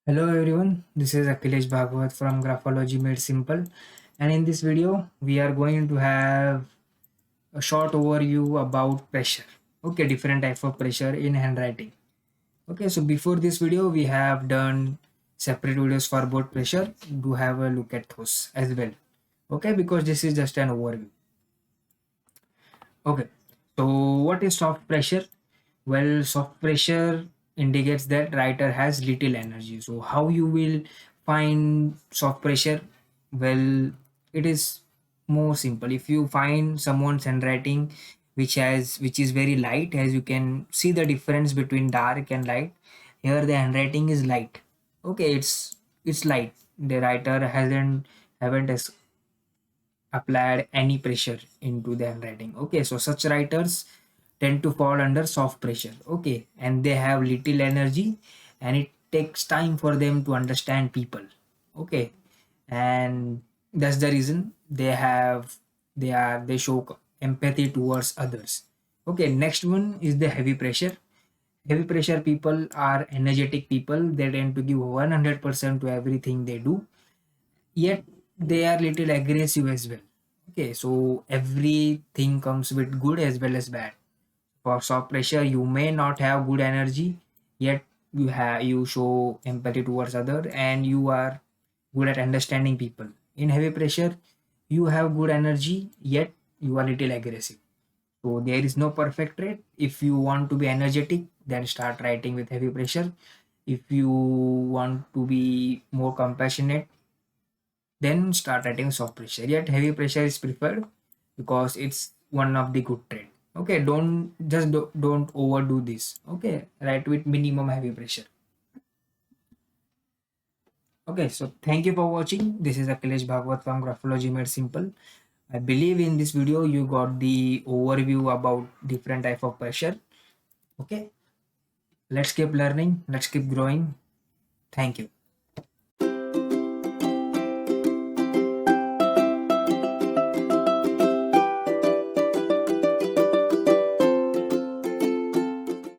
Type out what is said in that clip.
Hello everyone, this is Akhilesh Bhagwat from Graphology Made Simple, and in this video we are going to have a short overview about pressure. Okay, different type of pressure in handwriting. Okay, so before this video we have done separate videos for both pressure. Do have a look at those as well. Okay, because this is just an overview. Okay, so what is soft pressure? Well, soft pressure indicates that writer has little energy. So how you will find soft pressure? Well, it is more simple. If you find someone's handwriting which is very light, as you can see the difference between dark and light. Here the handwriting is light. Okay, it's light. The writer haven't applied any pressure into the handwriting. Okay, so such writers tend to fall under soft pressure. Okay, and they have little energy, and it takes time for them to understand people. Okay, and that's the reason they show empathy towards others. Okay, next one is the heavy pressure. Heavy pressure people are energetic people. They tend to give 100% to everything they do, yet they are little aggressive as well. Okay, so everything comes with good as well as bad. For soft pressure you may not have good energy, yet you show empathy towards other and you are good at understanding people. In heavy pressure you have good energy, yet you are little aggressive. So there is no perfect rate. If you want to be energetic, then start writing with heavy pressure. If you want to be more compassionate, then start writing soft pressure. Yet heavy pressure is preferred because it's one of the good trade. Okay, don't overdo this. Okay, write with minimum heavy pressure. Okay, so thank you for watching. This is Akhilesh Bhagwat from Graphology Made Simple. I believe in this video you got the overview about different type of pressure. Okay, let's keep learning. Let's keep growing. Thank you.